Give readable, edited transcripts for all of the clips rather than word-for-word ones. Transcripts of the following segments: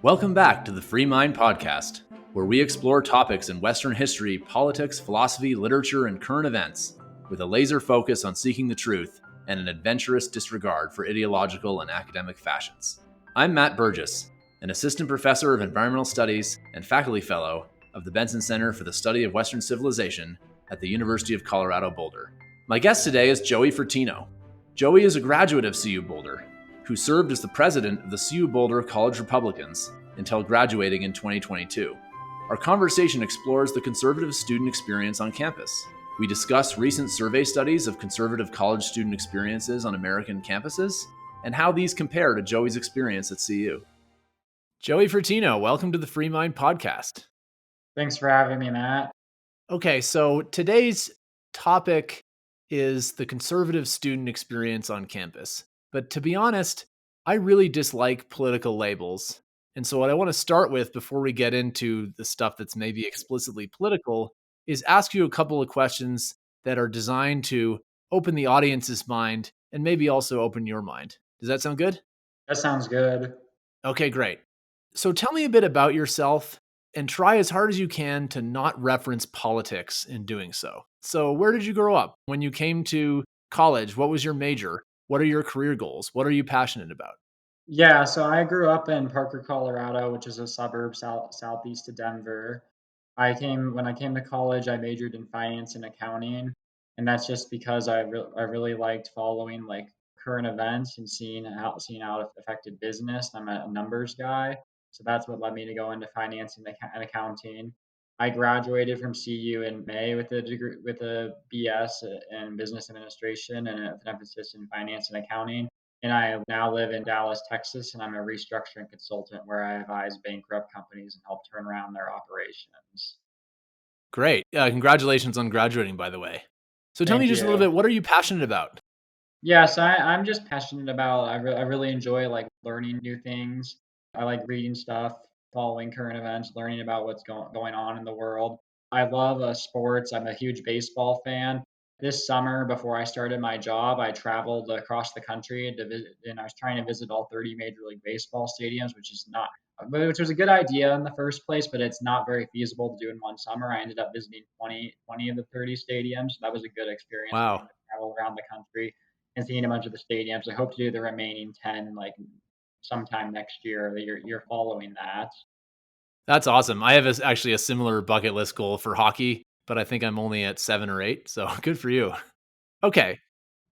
Welcome back to the Free Mind Podcast, where we explore topics in Western history, politics, philosophy, literature, and current events, with a laser focus on seeking the truth and an adventurous disregard for ideological and academic fashions. I'm Matt Burgess, an assistant professor of environmental studies and faculty fellow of the Benson Center for the Study of Western Civilization at the University of Colorado Boulder. My guest today is Joey Fratino. Joey is a graduate of CU Boulder, who served as the president of the CU Boulder College Republicans until graduating in 2022. Our conversation explores the conservative student experience on campus. We discuss recent survey studies of conservative college student experiences on American campuses and how these compare to Joey's experience at CU. Joey Fratino, welcome to the Free Mind Podcast. Thanks for having me, Matt. Okay, so today's topic is the conservative student experience on campus. But to be honest, I really dislike political labels. And so what I want to start with before we get into the stuff that's maybe explicitly political is ask you a couple of questions that are designed to open the audience's mind and maybe also open your mind. Does that sound good? That sounds good. Okay, great. So tell me a bit about yourself and try as hard as you can to not reference politics in doing so. So where did you grow up? When you came to college, what was your major? What are your career goals? What are you passionate about? Yeah, so I grew up in Parker, Colorado, which is a suburb southeast of Denver. When I came to college, I majored in finance and accounting, and that's just because I really liked following like current events and seeing how it affected business. I'm a numbers guy, so that's what led me to go into finance and accounting. I graduated from CU in May with a degree with a BS in business administration and an emphasis in finance and accounting. And I now live in Dallas, Texas, and I'm a restructuring consultant where I advise bankrupt companies and help turn around their operations. Great. Congratulations on graduating, by the way. So tell me Thank just a little you. bit, what are you passionate about? Yes, I'm just passionate about. I really enjoy like learning new things. I like reading stuff, following current events, learning about what's going on in the world. I love sports. I'm a huge baseball fan. This summer, before I started my job, I traveled across the country to visit, and I was trying to visit all 30 Major League Baseball stadiums, which was a good idea in the first place, but it's not very feasible to do in one summer. I ended up visiting 20 of the 30 stadiums. That was a good experience getting Wow. to travel around the country and seeing a bunch of the stadiums. I hope to do the remaining 10 like sometime next year or the year following that. That's awesome. I have actually a similar bucket list goal for hockey, but I think I'm only at 7 or 8. So good for you. Okay.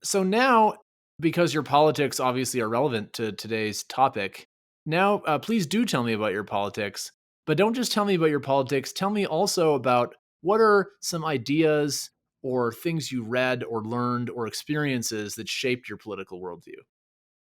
So now, because your politics obviously are relevant to today's topic, now please do tell me about your politics. But don't just tell me about your politics. Tell me also about what are some ideas or things you read or learned or experiences that shaped your political worldview.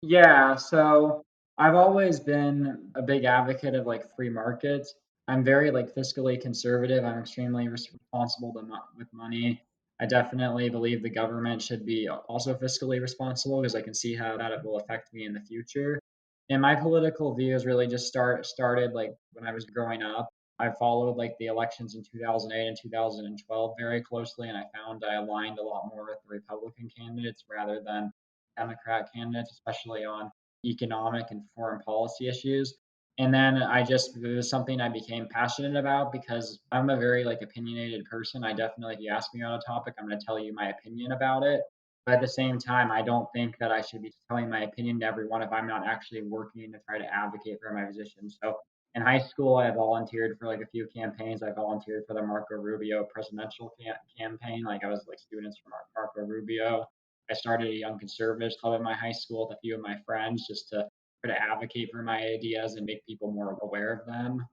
Yeah, so I've always been a big advocate of like free markets. I'm very like fiscally conservative. I'm extremely responsible with money. I definitely believe the government should be also fiscally responsible because I can see how that it will affect me in the future. And my political views really just started like when I was growing up. I followed like the elections in 2008 and 2012 very closely, and I found I aligned a lot more with the Republican candidates rather than Democrat candidates, especially on economic and foreign policy issues. And then it was something I became passionate about because I'm a very like opinionated person. I definitely, if you ask me on a topic, I'm going to tell you my opinion about it. But at the same time, I don't think that I should be telling my opinion to everyone if I'm not actually working to try to advocate for my position. So in high school, I volunteered for like a few campaigns. I volunteered for the Marco Rubio presidential campaign. Like I was like students from Marco Rubio. I started a young conservatives club at my high school with a few of my friends just to try to advocate for my ideas and make people more aware of them.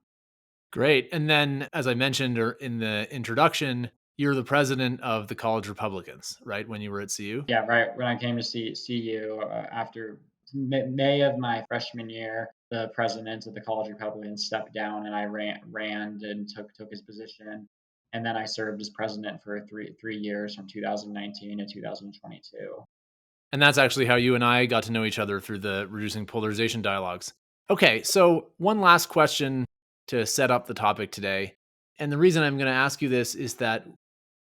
Great. And then, as I mentioned in the introduction, you're the president of the College Republicans, right? When you were at CU? Yeah, right. When I came to see you after May of my freshman year, the president of the College Republicans stepped down, and I ran and took his position. And then I served as president for three years from 2019 to 2022. And that's actually how you and I got to know each other through the reducing polarization dialogues. Okay, so one last question to set up the topic today. And the reason I'm going to ask you this is that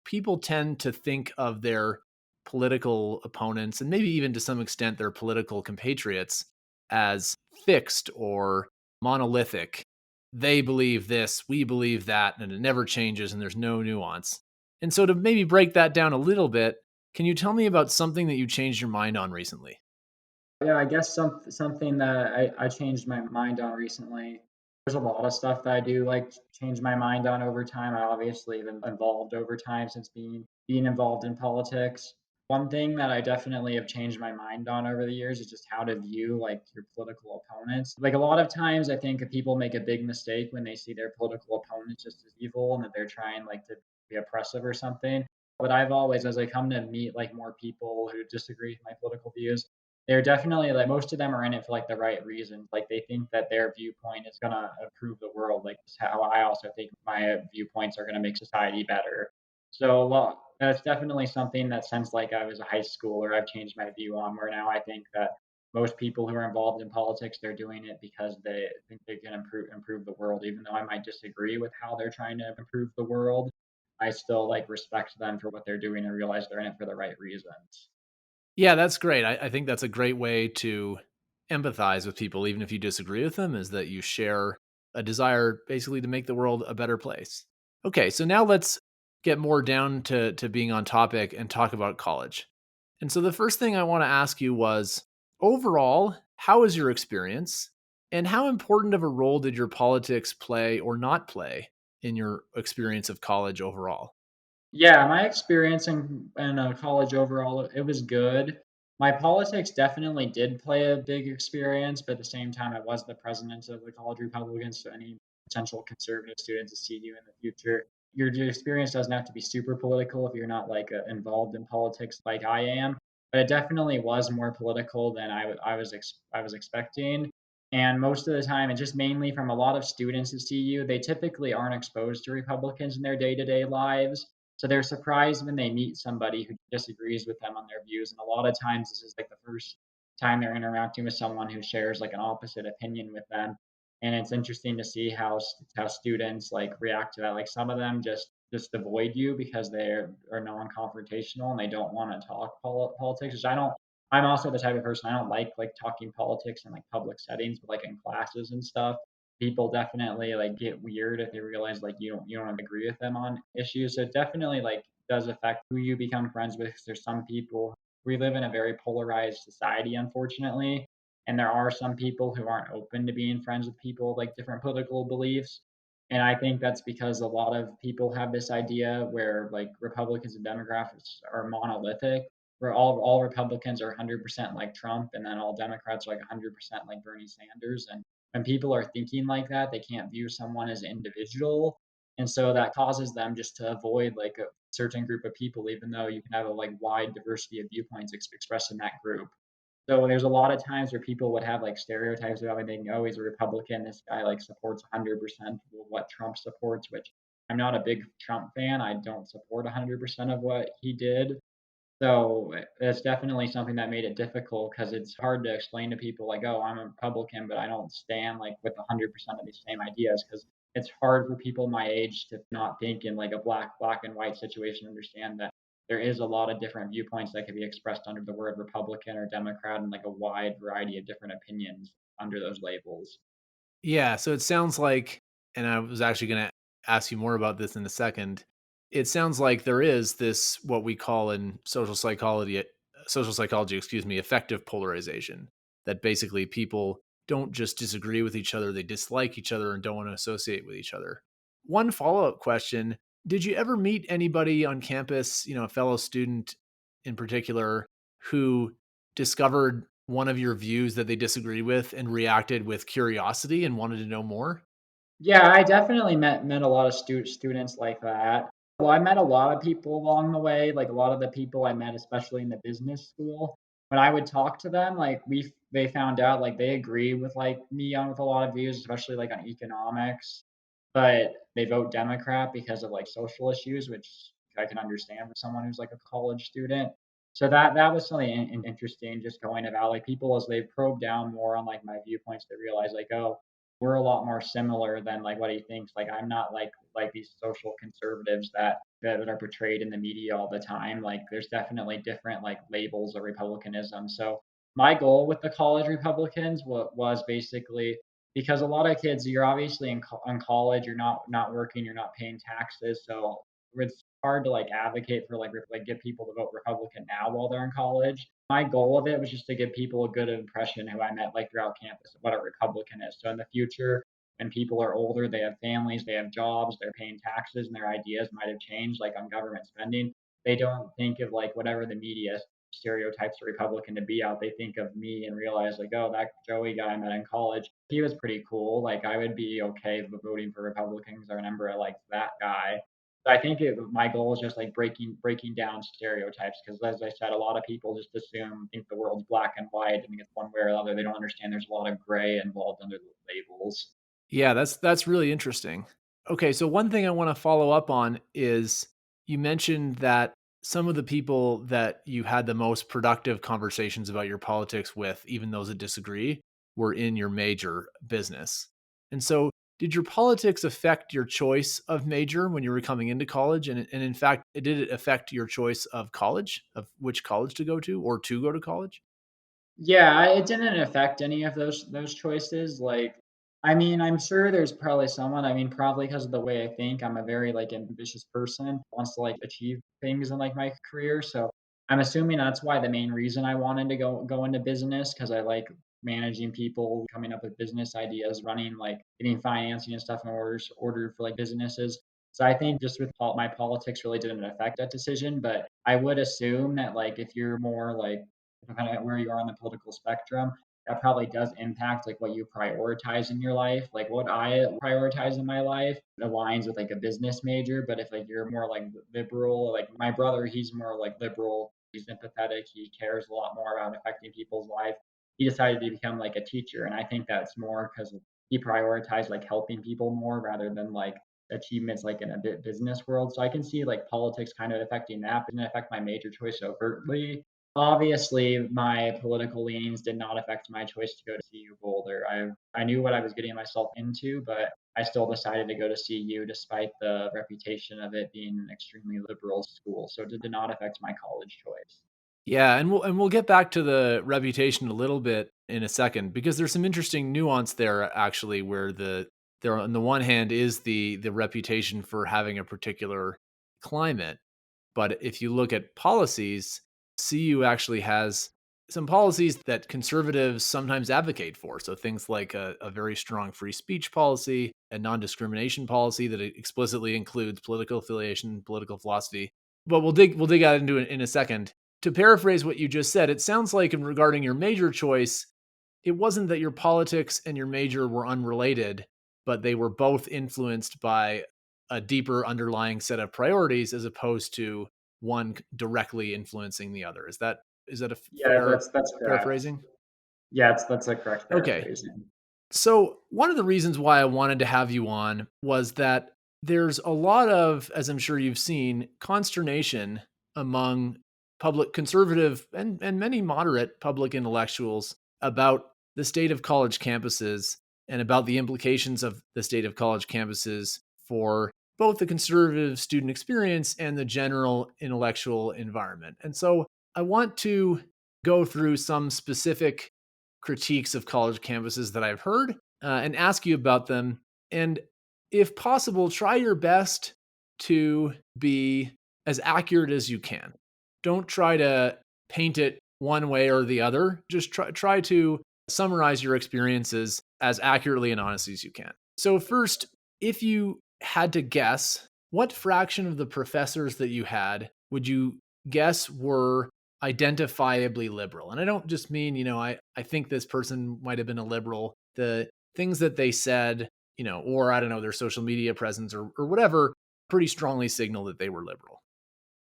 people tend to think of their political opponents and maybe even to some extent their political compatriots as fixed or monolithic. They believe this, we believe that, and it never changes and there's no nuance. And so to maybe break that down a little bit, can you tell me about something that you changed your mind on recently? Yeah, I guess something that I changed my mind on recently. There's a lot of stuff that I do like change my mind on over time. I obviously been involved over time since being involved in politics. One thing that I definitely have changed my mind on over the years is just how to view like your political opponents. Like a lot of times I think people make a big mistake when they see their political opponents just as evil and that they're trying like to be oppressive or something. But I've always, as I come to meet like more people who disagree with my political views, they're definitely like most of them are in it for like the right reasons. Like they think that their viewpoint is gonna improve the world. Like how I also think my viewpoints are gonna make society better. So well, that's definitely something that since like I was a high schooler, I've changed my view on. Where now I think that most people who are involved in politics, they're doing it because they think they can improve the world. Even though I might disagree with how they're trying to improve the world, I still like respect them for what they're doing and realize they're in it for the right reasons. Yeah, that's great. I think that's a great way to empathize with people, even if you disagree with them, is that you share a desire basically to make the world a better place. Okay, so now let's get more down to being on topic and talk about college. And so the first thing I want to ask you was overall, how was your experience? And how important of a role did your politics play or not play in your experience of college overall? Yeah, my experience in college overall, it was good. My politics definitely did play a big experience, but at the same time, I was the president of the College Republicans, so any potential conservative students to see you in the future, your experience doesn't have to be super political if you're not like involved in politics like I am. But it definitely was more political than I was expecting. And most of the time, and just mainly from a lot of students at CU, they typically aren't exposed to Republicans in their day-to-day lives, so they're surprised when they meet somebody who disagrees with them on their views. And a lot of times, this is like the first time they're interacting with someone who shares like an opposite opinion with them. And it's interesting to see how students like react to that. Like some of them just avoid you because are non-confrontational and they don't want to talk politics. Which I don't. I'm also the type of person I don't like talking politics in like public settings, but like in classes and stuff people definitely like get weird if they realize like you don't agree with them on issues. So it definitely like does affect who you become friends with. 'Cause there's some people we live in a very polarized society, unfortunately, and there are some people who aren't open to being friends with people with, like different political beliefs. And I think that's because a lot of people have this idea where like Republicans and Democrats are monolithic, where all Republicans are 100% like Trump, and then all Democrats are like 100% like Bernie Sanders. And when people are thinking like that, they can't view someone as an individual. And so that causes them just to avoid like a certain group of people, even though you can have a like wide diversity of viewpoints expressed in that group. So there's a lot of times where people would have like stereotypes about me thinking, oh, he's a Republican. This guy like supports 100% of what Trump supports, which I'm not a big Trump fan. I don't support 100% of what he did. So that's definitely something that made it difficult because it's hard to explain to people like, oh, I'm a Republican, but I don't stand like with 100% of these same ideas because it's hard for people my age to not think in like a black and white situation, understand that there is a lot of different viewpoints that can be expressed under the word Republican or Democrat and like a wide variety of different opinions under those labels. Yeah, so it sounds like, and I was actually going to ask you more about this in a second. It sounds like there is this what we call in social psychology, excuse me, effective polarization. That basically people don't just disagree with each other, they dislike each other and don't want to associate with each other. One follow-up question, did you ever meet anybody on campus, a fellow student in particular who discovered one of your views that they disagree with and reacted with curiosity and wanted to know more? Yeah, I definitely met a lot of students like that. Well, I met a lot of people along the way, like a lot of the people I met, especially in the business school. When I would talk to them, like they found out like they agree with like me on with a lot of views, especially like on economics, but they vote Democrat because of like social issues, which I can understand for someone who's like a college student. So that was something interesting, just going about like people as they probe down more on like my viewpoints, they realize like, oh, we're a lot more similar than like what he thinks. Like I'm not like these social conservatives that are portrayed in the media all the time. Like there's definitely different like labels of republicanism. So my goal with the college Republicans was basically because a lot of kids, you're obviously in college, you're not working, you're not paying taxes, so it's hard to like advocate for like get people to vote Republican now while they're in college. My goal of it was just to give people a good impression who I met like throughout campus of what a Republican is. So in the future, when people are older, they have families, they have jobs, they're paying taxes, and their ideas might have changed, like on government spending. They don't think of like whatever the media stereotypes a Republican to be out. They think of me and realize like, oh, that Joey guy I met in college, he was pretty cool. Like I would be okay with voting for Republicans because I remember I liked that guy. So I think my goal is just like breaking down stereotypes because, as I said, a lot of people just think the world's black and white and it's one way or the other. They don't understand there's a lot of gray involved under the labels. Yeah, that's really interesting. Okay, so one thing I want to follow up on is you mentioned that some of the people that you had the most productive conversations about your politics with, even those that disagree, were in your major business. And so, did your politics affect your choice of major when you were coming into college? And in fact, did it affect your choice of college, of which college to go to or to go to college? Yeah, it didn't affect any of those choices. Like, I mean, I'm sure there's probably someone. I mean, probably because of the way I think, I'm a very like ambitious person, wants to like achieve things in like my career. So I'm assuming that's why the main reason I wanted to go into business because I like managing people, coming up with business ideas, running like getting financing and stuff in order for like businesses. So I think just with my politics really didn't affect that decision, but I would assume that like if you're more like depending on where you are on the political spectrum, that probably does impact like what you prioritize in your life. Like what I prioritize in my life aligns with like a business major, but if like you're more like liberal, like my brother, he's more like liberal, he's empathetic, he cares a lot more about affecting people's life. He decided to become like a teacher, and I think that's more because he prioritized like helping people more rather than like achievements like in a business world. So I can see like politics kind of affecting that, but didn't affect my major choice overtly. Obviously, my political leanings did not affect my choice to go to CU Boulder. I knew what I was getting myself into, but I still decided to go to CU despite the reputation of it being an extremely liberal school. So it did not affect my college choice. Yeah, and we'll get back to the reputation a little bit in a second because there's some interesting nuance there actually where there on the one hand is the reputation for having a particular climate, but if you look at policies, CU actually has some policies that conservatives sometimes advocate for. So things like a very strong free speech policy, a non-discrimination policy that explicitly includes political affiliation, political philosophy. But we'll dig out into it in a second. To paraphrase what you just said, it sounds like in regarding your major choice, it wasn't that your politics and your major were unrelated, but they were both influenced by a deeper underlying set of priorities as opposed to one directly influencing the other. Is that a Yeah, fair that's correct. paraphrasing? Yeah, that's a correct Okay. paraphrasing. So, one of the reasons why I wanted to have you on was that there's a lot of, as I'm sure you've seen, consternation among public conservative and many moderate public intellectuals about the state of college campuses and about the implications of the state of college campuses for both the conservative student experience and the general intellectual environment. And so I want to go through some specific critiques of college campuses that I've heard and ask you about them. And if possible, try your best to be as accurate as you can. Don't try to paint it one way or the other. Just try to summarize your experiences as accurately and honestly as you can. So, first, if you had to guess, what fraction of the professors that you had would you guess were identifiably liberal? And I don't just mean, I think this person might have been a liberal. The things that they said, or I don't know, their social media presence or whatever, pretty strongly signal that they were liberal.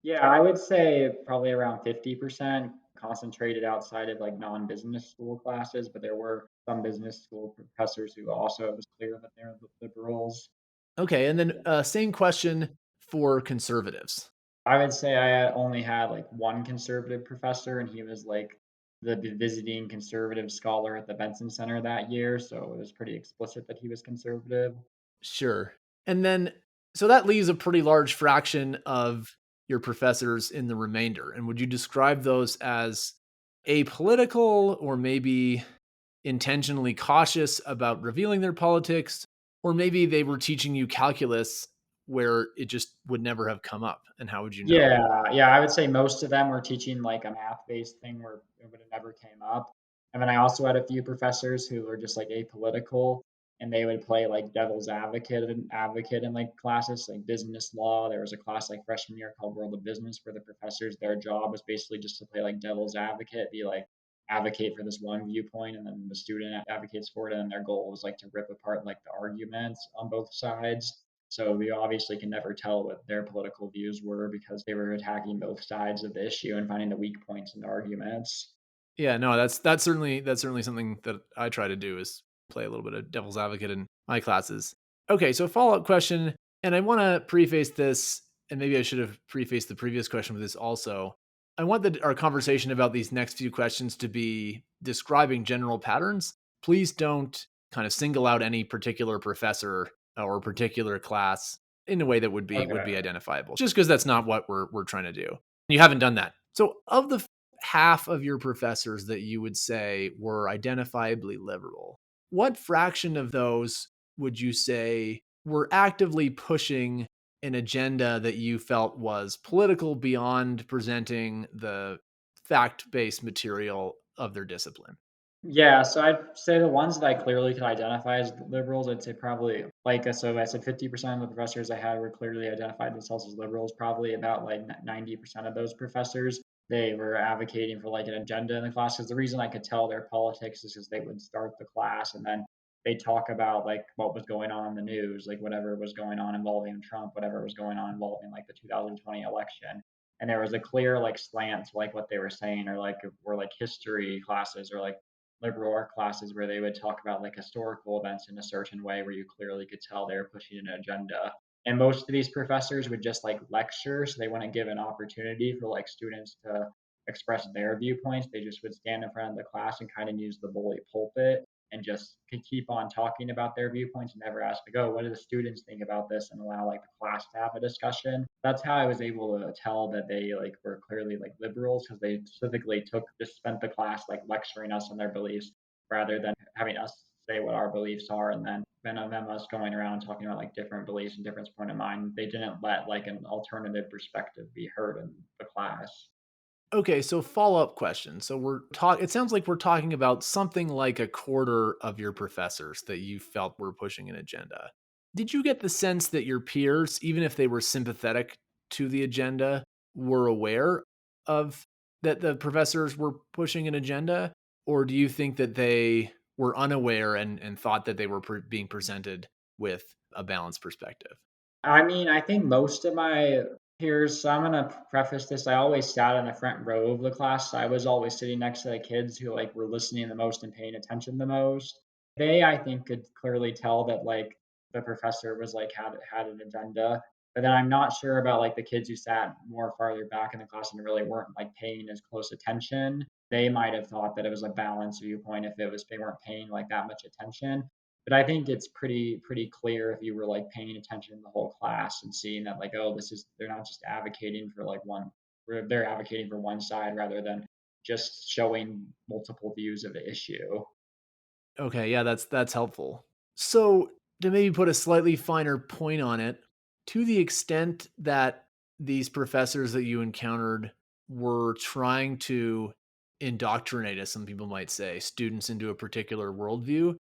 Yeah, I would say probably around 50% concentrated outside of like non-business school classes, but there were some business school professors who also it was clear that they're liberals. Okay. And then same question for conservatives. I would say I only had like one conservative professor, and he was like the visiting conservative scholar at the Benson Center that year. So it was pretty explicit that he was conservative. Sure. And then, so that leaves a pretty large fraction of your professors in the remainder. And would you describe those as apolitical or maybe intentionally cautious about revealing their politics, or maybe they were teaching you calculus where it just would never have come up? And how would you know? Yeah, I would say most of them were teaching like a math-based thing where it would have never came up. And then I also had a few professors who were just like apolitical, and they would play like devil's advocate in like classes like business law. There was a class like freshman year called World of Business where the professors, their job was basically just to play like devil's advocate, be like advocate for this one viewpoint, and then the student advocates for it, and their goal was like to rip apart like the arguments on both sides. So we obviously can never tell what their political views were because they were attacking both sides of the issue and finding the weak points in the arguments. Yeah, no, that's certainly something that I try to do, is play a little bit of devil's advocate in my classes. Okay, so follow-up question, and I want to preface this, and maybe I should have prefaced the previous question with this also. I want our conversation about these next few questions to be describing general patterns. Please don't kind of single out any particular professor or particular class in a way that would be Okay. identifiable, just because that's not what we're trying to do. You haven't done that. So, of the half of your professors that you would say were identifiably liberal, what fraction of those would you say were actively pushing an agenda that you felt was political beyond presenting the fact based material of their discipline? Yeah, so I'd say the ones that I clearly could identify as liberals, I'd say probably like so I said 50% of the professors I had were clearly identified themselves as liberals. Probably about like 90% of those professors, they were advocating for like an agenda in the class. Because the reason I could tell their politics is because they would start the class and then they talk about like what was going on in the news, like whatever was going on involving Trump, whatever was going on involving like the 2020 election. And there was a clear like slant to like what they were saying, or like were like history classes or like liberal art classes where they would talk about like historical events in a certain way where you clearly could tell they were pushing an agenda. And most of these professors would just like lecture, so they wouldn't give an opportunity for like students to express their viewpoints. They just would stand in front of the class and kind of use the bully pulpit and just could keep on talking about their viewpoints and never ask like, oh, what do the students think about this, and allow like the class to have a discussion. That's how I was able to tell that they like were clearly like liberals, because they specifically just spent the class like lecturing us on their beliefs rather than having us say what our beliefs are, and then of them us going around talking about like different beliefs and different point of mind. They didn't let like an alternative perspective be heard in the class. Okay, so follow-up question. So it sounds like we're talking about something like a quarter of your professors that you felt were pushing an agenda. Did you get the sense that your peers, even if they were sympathetic to the agenda, were aware of that the professors were pushing an agenda? Or do you think that they were unaware and thought that they were being presented with a balanced perspective? I mean, I think most of my peers, so I'm gonna preface this. I always sat in the front row of the class. So I was always sitting next to the kids who like were listening the most and paying attention the most. They, I think, could clearly tell that like the professor was like had an agenda. But then I'm not sure about like the kids who sat more farther back in the class and really weren't like paying as close attention. They might have thought that it was a balanced viewpoint if it was they weren't paying like that much attention. But I think it's pretty clear if you were like paying attention to the whole class and seeing that like, oh, this is they're not just advocating for like one, they're advocating for one side rather than just showing multiple views of the issue. Okay, yeah, that's helpful. So, to maybe put a slightly finer point on it, to the extent that these professors that you encountered were trying to indoctrinate, as some people might say, students into a particular worldview,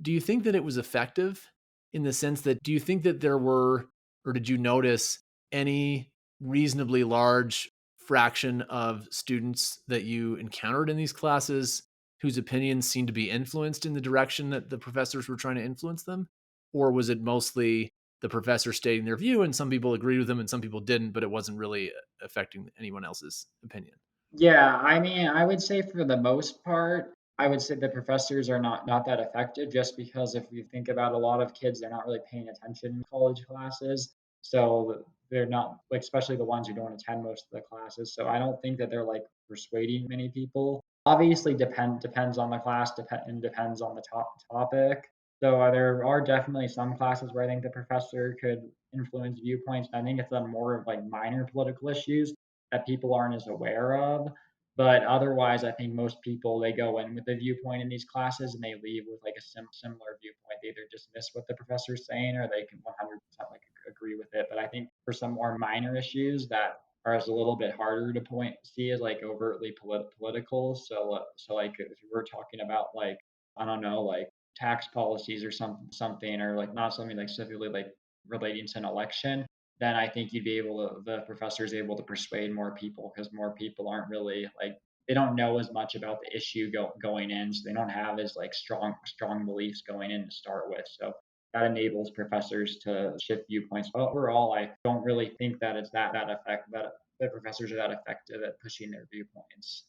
do you think that it was effective? In the sense that, do you think that there were, or did you notice any reasonably large fraction of students that you encountered in these classes whose opinions seemed to be influenced in the direction that the professors were trying to influence them? Or was it mostly the professor stating their view and some people agreed with them and some people didn't, but it wasn't really affecting anyone else's opinion? Yeah, I mean, I would say for the most part, I would say the professors are not that effective, just because if you think about a lot of kids, they're not really paying attention in college classes. So they're not like, especially the ones who don't attend most of the classes. So I don't think that they're like persuading many people. Obviously depends on the class, and depends on the topic. So there are definitely some classes where I think the professor could influence viewpoints. I think it's on more of like minor political issues that people aren't as aware of. But otherwise, I think most people, they go in with a viewpoint in these classes and they leave with like a similar viewpoint. They either dismiss what the professor's saying or they can 100% like agree with it. But I think for some more minor issues that are a little bit harder to see as like overtly political. So like if we're talking about like, I don't know, like tax policies or something, or like not something like specifically like relating to an election, then I think the professor is able to persuade more people because more people aren't really like, they don't know as much about the issue going in, so they don't have as like strong beliefs going in to start with. So that enables professors to shift viewpoints. But overall, I don't really think that it's that the professors are that effective at pushing their viewpoints.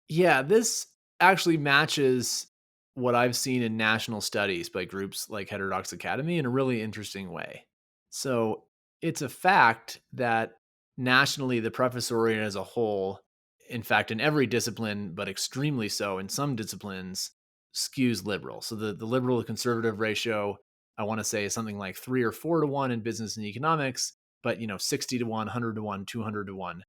Yeah, this actually matches what I've seen in national studies by groups like Heterodox Academy in a really interesting way. So it's a fact that nationally, the professoriate as a whole, in fact, in every discipline, but extremely so in some disciplines, skews liberal. So the liberal to conservative ratio, I want to say, is something like 3 or 4 to 1 in business and economics, but 60 to 1, 100 to 1, 200 to 1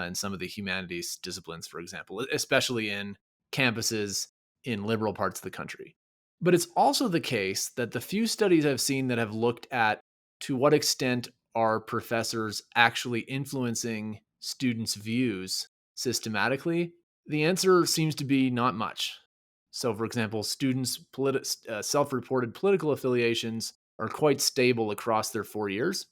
in some of the humanities disciplines, for example, especially in campuses in liberal parts of the country. But it's also the case that the few studies I've seen that have looked at to what extent are professors actually influencing students' views systematically, the answer seems to be not much. So, for example, students' self reported political affiliations are quite stable across their 4 years.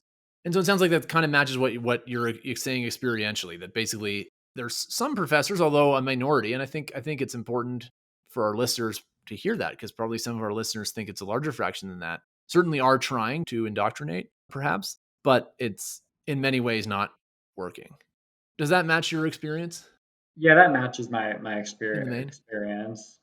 And so it sounds like that kind of matches what you're saying experientially. That basically there's some professors, although a minority, and I think it's important for our listeners to hear that because probably some of our listeners think it's a larger fraction than that. Certainly are trying to indoctrinate, perhaps, but it's in many ways not working. Does that match your experience Yeah, that matches my in the main? experience.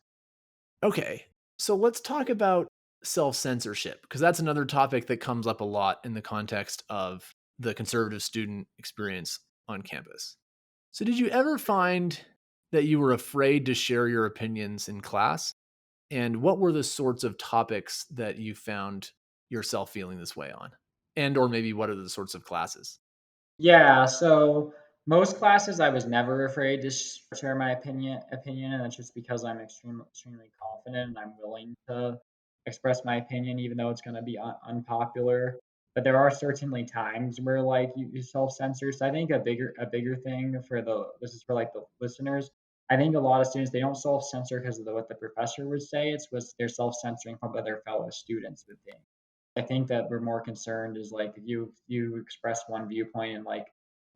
Okay, so let's talk about self censorship because that's another topic that comes up a lot in the context of the conservative student experience on campus. So, did you ever find that you were afraid to share your opinions in class? And what were the sorts of topics that you found yourself feeling this way on? And or maybe what are the sorts of classes? Yeah, so most classes I was never afraid to share my opinion, and that's just because I'm extremely confident and I'm willing to express my opinion, even though it's going to be unpopular. But there are certainly times where like you self censor. So I think a bigger thing for the this is for like the listeners. I think a lot of students, they don't self censor because of what the professor would say. It's what they're self censoring from what their fellow students would think. I think that we're more concerned is like if you express one viewpoint and like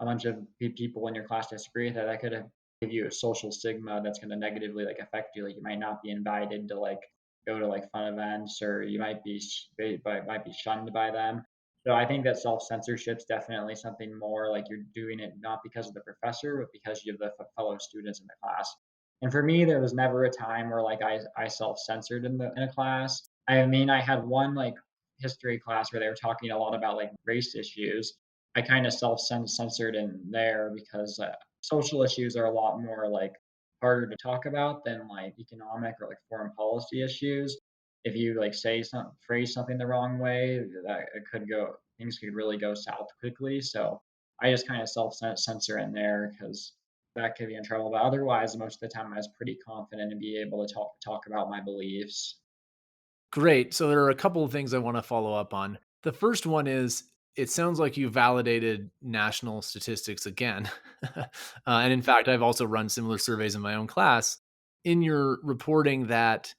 a bunch of people in your class disagree with that could give you a social stigma that's going to negatively like affect you. Like you might not be invited to like go to like fun events, or you might be shunned by them. So I think that self censorship is definitely something more like you're doing it not because of the professor, but because you have the fellow students in the class. And for me, there was never a time where like I self censored in a class. I mean, I had one like history class where they were talking a lot about like race issues. I kind of self censored in there because social issues are a lot more like harder to talk about than like economic or like foreign policy issues. If you like phrase something the wrong way, that it could go things could really go south quickly. So I just kind of self censor in there because that could be in trouble. But otherwise, most of the time, I was pretty confident and be able to talk about my beliefs. Great. So there are a couple of things I want to follow up on. The first one is it sounds like you validated national statistics again. And in fact, I've also run similar surveys in my own class. In your reporting that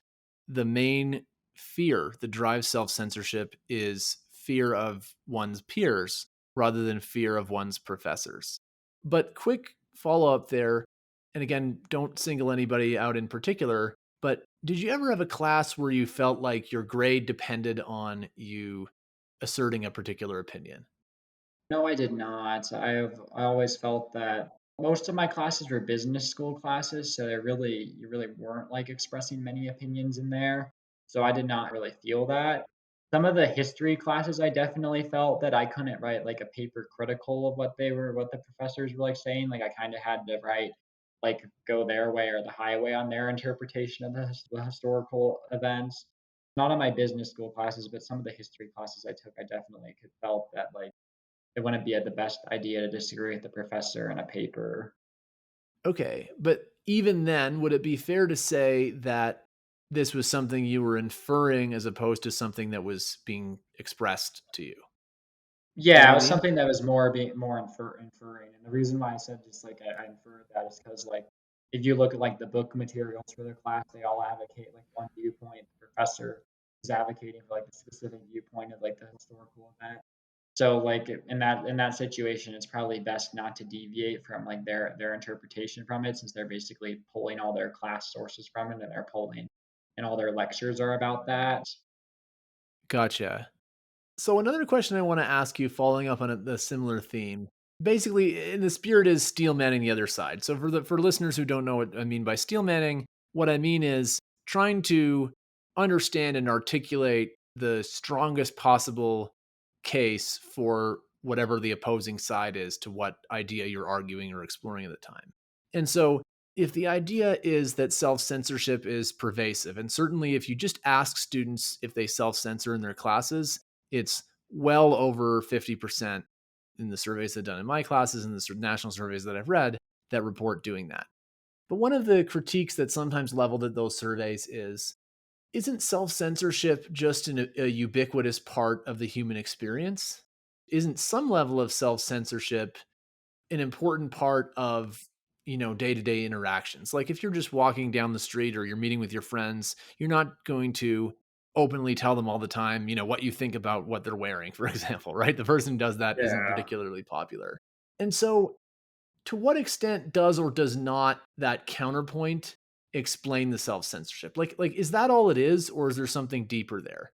the main fear that drives self censorship is fear of one's peers rather than fear of one's professors. But quick follow up there. And again, don't single anybody out in particular, but did you ever have a class where you felt like your grade depended on you asserting a particular opinion? No, I did not. I always felt that most of my classes were business school classes, so you really weren't like expressing many opinions in there. So I did not really feel that. Some of the history classes, I definitely felt that I couldn't write like a paper critical of what the professors were like saying. Like I kind of had to write like go their way or the highway on their interpretation of the historical events. Not on my business school classes, but some of the history classes I took, I definitely could felt that like it wouldn't be the best idea to disagree with the professor in a paper. Okay, but even then, would it be fair to say that this was something you were inferring as opposed to something that was being expressed to you? You know Yeah, what it I was mean? something that was more being more inferring, and the reason why I said just like I inferred that is because like if you look at like the book materials for the class, they all advocate like one viewpoint. The professor is advocating for like the specific viewpoint of like the historical event. So like in that situation, it's probably best not to deviate from like their interpretation from it, since they're basically pulling all their class sources from it, and they're pulling and all their lectures are about that. Gotcha. So another question I want to ask you, following up on the similar theme, basically, in the spirit is steel manning the other side. So for listeners who don't know what I mean by steel manning, what I mean is trying to understand and articulate the strongest possible case for whatever the opposing side is to what idea you're arguing or exploring at the time. And so if the idea is that self censorship is pervasive, and certainly if you just ask students if they self censor in their classes, it's well over 50% in the surveys that I've done in my classes and the national surveys that I've read that report doing that. But one of the critiques that's sometimes leveled at those surveys is, isn't self censorship just a ubiquitous part of the human experience? Isn't some level of self censorship an important part of, day-to-day interactions? Like if you're just walking down the street or you're meeting with your friends, you're not going to openly tell them all the time, what you think about what they're wearing, for example, right? The person who does that isn't Yeah. particularly popular. And so to what extent does or does not that counterpoint explain the self-censorship? Like is that all it is, or is there something deeper there?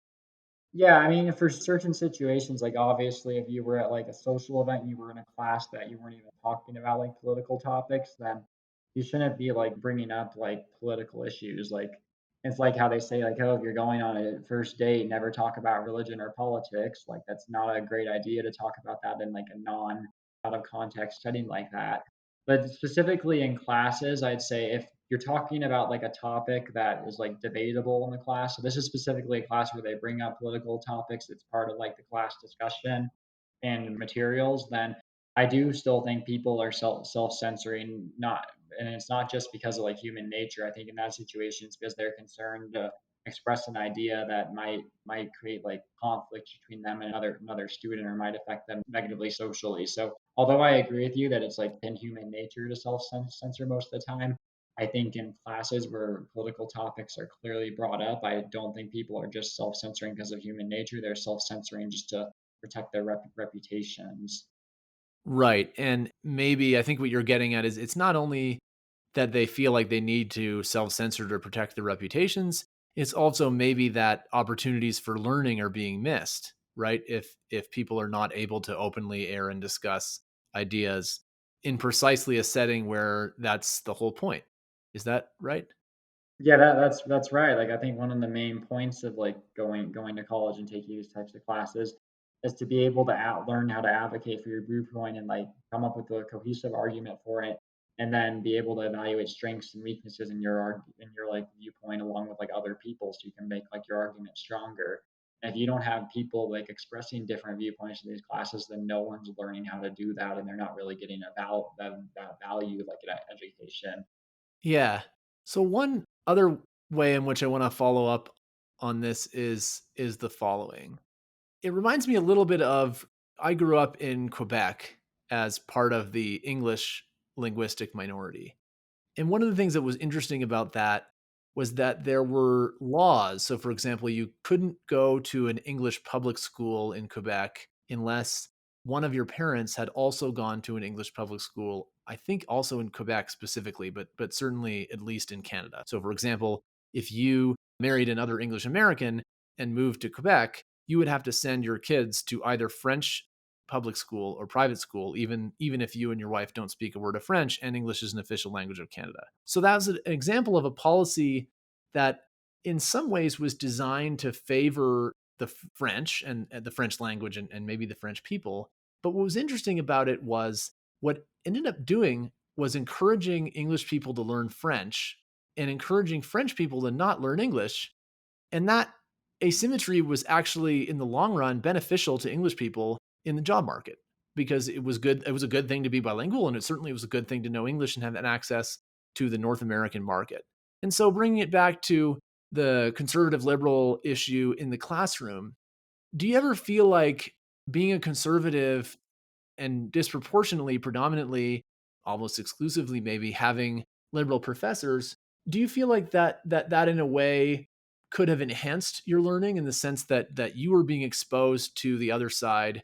Yeah, I mean, for certain situations, like obviously, if you were at like a social event, you were in a class that you weren't even talking about like political topics, then you shouldn't be like bringing up like political issues. Like it's like how they say like, oh, if you're going on a first date, never talk about religion or politics. Like that's not a great idea to talk about that in like a non out of context setting like that. But specifically in classes, I'd say if you're talking about like a topic that is like debatable in the class. So this is specifically a class where they bring up political topics. It's part of like the class discussion and materials. Then I do still think people are self censoring. Not, and it's not just because of like human nature. I think in that situation, it's because they're concerned to express an idea that might create like conflict between them and another student, or might affect them negatively socially. So although I agree with you that it's like in human nature to self censor most of the time, I think in classes where political topics are clearly brought up, I don't think people are just self censoring because of human nature. They're self censoring just to protect their reputations. Right. And maybe I think what you're getting at is it's not only that they feel like they need to self-censor to protect their reputations, it's also maybe that opportunities for learning are being missed, right? If people are not able to openly air and discuss ideas in precisely a setting where that's the whole point. Is that right? Yeah, that's right. Like I think one of the main points of like going to college and taking these types of classes is to be able to learn how to advocate for your viewpoint and like come up with a cohesive argument for it, and then be able to evaluate strengths and weaknesses in in your like viewpoint along with like other people, so you can make like your argument stronger. And if you don't have people like expressing different viewpoints in these classes, then no one's learning how to do that, and they're not really getting that value like in education. Yeah. So one other way in which I want to follow up on this is the following. It reminds me a little bit of, I grew up in Quebec as part of the English linguistic minority. And one of the things that was interesting about that was that there were laws. So, for example, you couldn't go to an English public school in Quebec unless one of your parents had also gone to an English public school, I think also in Quebec specifically, but certainly at least in Canada. So, for example, if you married another English American and moved to Quebec, you would have to send your kids to either French public school or private school, even if you and your wife don't speak a word of French and English is an official language of Canada. So that was an example of a policy that in some ways was designed to favor the French and the French language and maybe the French people. But what was interesting about it was what ended up doing was encouraging English people to learn French and encouraging French people to not learn English. And that asymmetry was actually, in the long run, beneficial to English people in the job market because it was good. It was a good thing to be bilingual, and it certainly was a good thing to know English and have that access to the North American market. And so bringing it back to the conservative liberal issue in the classroom, do you ever feel like being a conservative and disproportionately, predominantly, almost exclusively, maybe having liberal professors, do you feel like that in a way could have enhanced your learning in the sense that you were being exposed to the other side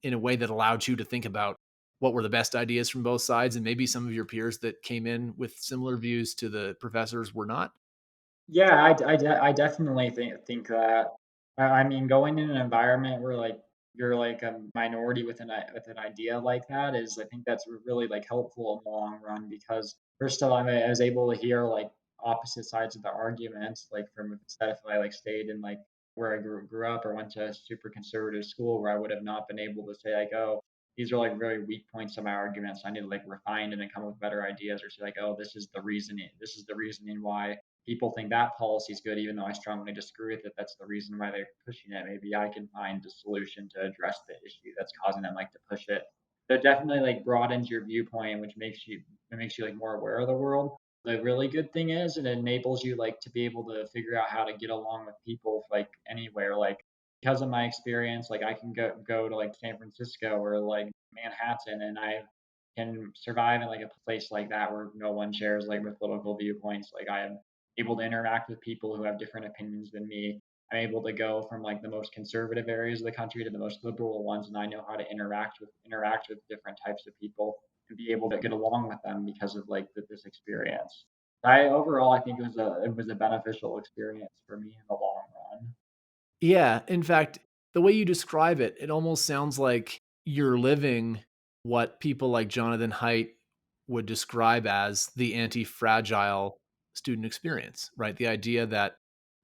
in a way that allowed you to think about what were the best ideas from both sides, and maybe some of your peers that came in with similar views to the professors were not? Yeah, I definitely think that. I mean, going in an environment where like you're like a minority with with an idea like that is, I think that's really like helpful in the long run because first of all, I was able to hear like opposite sides of the arguments, like from instead if I like stayed in like where I grew up or went to a super conservative school where I would have not been able to say like, oh, these are like very weak points of my arguments. I need to like refine it and come up with better ideas, or say like, oh, this is the reasoning. This is the reasoning why people think that policy is good, even though I strongly disagree with it. That's the reason why they're pushing it. Maybe I can find a solution to address the issue that's causing them like to push it. So it definitely like broadens your viewpoint, which makes you like more aware of the world. The really good thing is it enables you like to be able to figure out how to get along with people like anywhere. Like because of my experience, like I can go to like San Francisco or like Manhattan, and I can survive in like a place like that where no one shares like my political viewpoints. Like I am able to interact with people who have different opinions than me. I'm able to go from like the most conservative areas of the country to the most liberal ones, and I know how to interact with different types of people and be able to get along with them because of like this experience. I overall I think it was a beneficial experience for me in the long run. Yeah, in fact, the way you describe it, it almost sounds like you're living what people like Jonathan Haidt would describe as the anti-fragile student experience, right? The idea that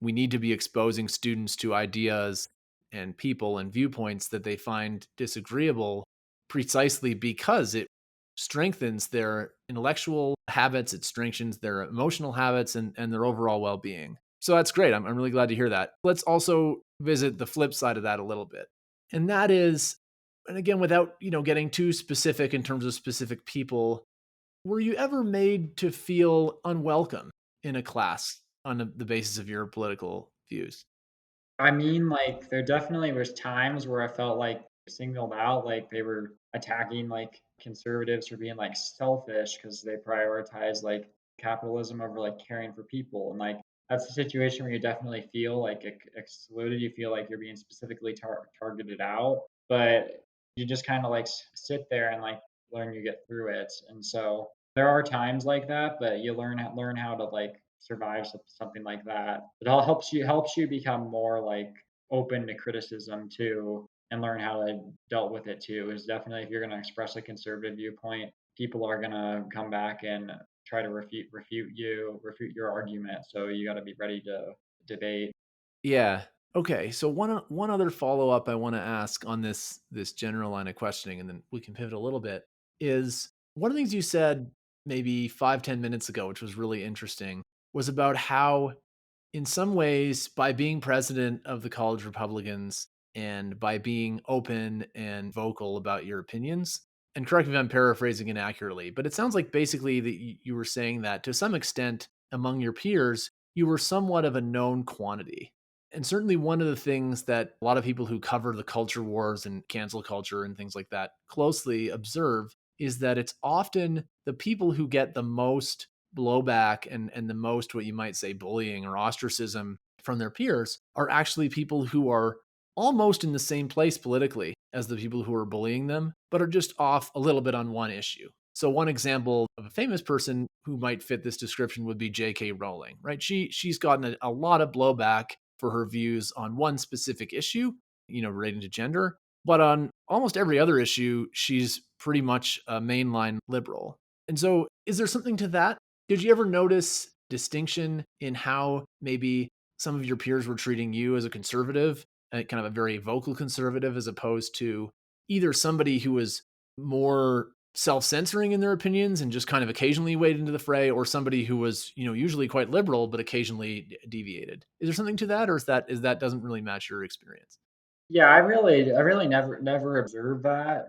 we need to be exposing students to ideas and people and viewpoints that they find disagreeable precisely because it strengthens their intellectual habits, it strengthens their emotional habits and their overall well-being. So that's great. I'm really glad to hear that. Let's also visit the flip side of that a little bit. And that is, and again, without, getting too specific in terms of specific people, were you ever made to feel unwelcome in a class on the basis of your political views? I mean, like, there definitely was times where I felt like singled out, like they were attacking like conservatives for being like selfish because they prioritize like capitalism over like caring for people. And like that's a situation where you definitely feel like excluded. You feel like you're being specifically targeted out, but you just kind of like sit there and like learn you get through it. And so there are times like that, but you learn how to like survive something like that. It all helps you become more like open to criticism too, and learn how to dealt with it too. Is definitely if you're going to express a conservative viewpoint, people are going to come back and try to refute your argument. So you got to be ready to debate. Yeah. Okay. So one other follow up I want to ask on this general line of questioning, and then we can pivot a little bit. Is one of the things you said maybe 5-10 minutes ago, which was really interesting, was about how, in some ways, by being president of the College Republicans and by being open and vocal about your opinions, and correct me if I'm paraphrasing inaccurately, but it sounds like basically that you were saying that to some extent among your peers, you were somewhat of a known quantity. And certainly one of the things that a lot of people who cover the culture wars and cancel culture and things like that closely observe is that it's often the people who get the most blowback and the most, what you might say, bullying or ostracism from their peers are actually people who are almost in the same place politically as the people who are bullying them, but are just off a little bit on one issue. So one example of a famous person who might fit this description would be J.K. Rowling, right? She's gotten a lot of blowback for her views on one specific issue, relating to gender, but on almost every other issue, she's pretty much a mainline liberal. And so, is there something to that? Did you ever notice distinction in how maybe some of your peers were treating you as a conservative, kind of a very vocal conservative, as opposed to either somebody who was more self-censoring in their opinions and just kind of occasionally waded into the fray, or somebody who was, usually quite liberal but occasionally deviated? Is there something to that, or is that doesn't really match your experience? Yeah, I really never observed that.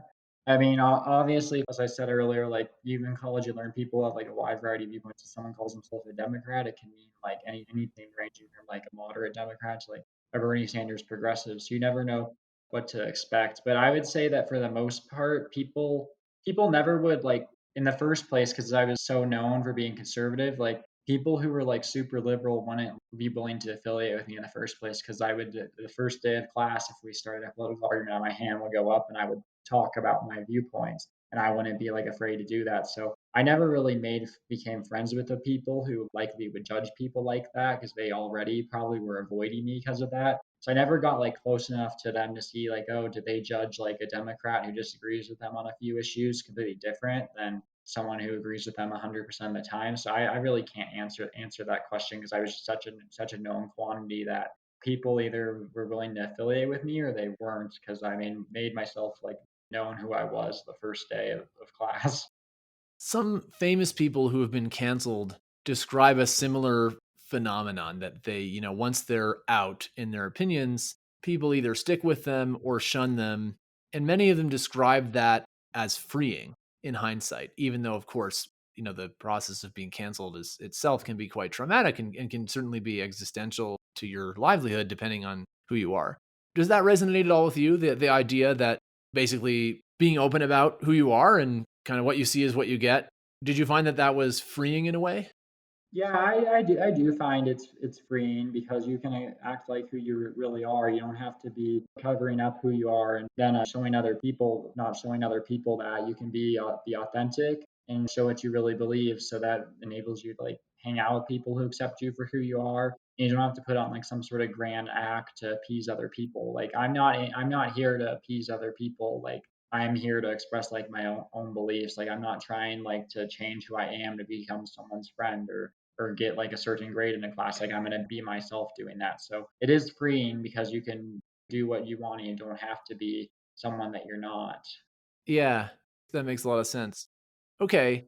I mean, obviously, as I said earlier, like even in college, you learn people have like a wide variety of viewpoints. If someone calls himself a Democrat, it can mean like anything ranging from like a moderate Democrat to like a Bernie Sanders progressive. So you never know what to expect. But I would say that for the most part, people never would like in the first place because I was so known for being conservative. Like people who were like super liberal wouldn't be willing to affiliate with me in the first place because I would the first day of class if we started a political argument, my hand would go up and I would talk about my viewpoints and I wouldn't be like afraid to do that. So I never really became friends with the people who likely would judge people like that because they already probably were avoiding me because of that. So I never got like close enough to them to see like, oh, did they judge like a Democrat who disagrees with them on a few issues completely different than someone who agrees with them 100% of the time. So I really can't answer that question because I was such a known quantity that people either were willing to affiliate with me or they weren't because I made myself like known who I was the first day of class. Some famous people who have been canceled describe a similar phenomenon that they, once they're out in their opinions, people either stick with them or shun them. And many of them describe that as freeing in hindsight, even though, of course, the process of being canceled is itself can be quite traumatic and can certainly be existential to your livelihood, depending on who you are. Does that resonate at all with you? The idea that basically being open about who you are and kind of what you see is what you get. Did you find that that was freeing in a way? Yeah, I do find it's freeing because you can act like who you really are. You don't have to be covering up who you are and then showing other people, not showing other people that you can be authentic and show what you really believe. So that enables you to like hang out with people who accept you for who you are. And you don't have to put on like some sort of grand act to appease other people. Like I'm not here to appease other people. Like I'm here to express like my own beliefs. Like I'm not trying like to change who I am to become someone's friend or get like a certain grade in a class. Like I'm going to be myself doing that. So it is freeing because you can do what you want and you don't have to be someone that you're not. Yeah, that makes a lot of sense. Okay.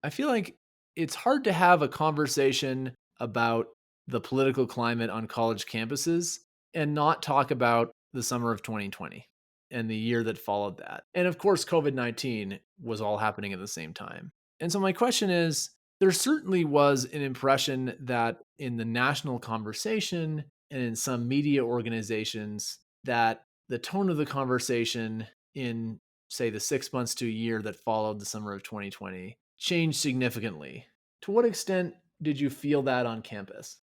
I feel like it's hard to have a conversation about the political climate on college campuses and not talk about the summer of 2020 and the year that followed that. And of course, COVID-19 was all happening at the same time. And so my question is, there certainly was an impression that in the national conversation and in some media organizations that the tone of the conversation in say the 6 months to a year that followed the summer of 2020 changed significantly. To what extent did you feel that on campus?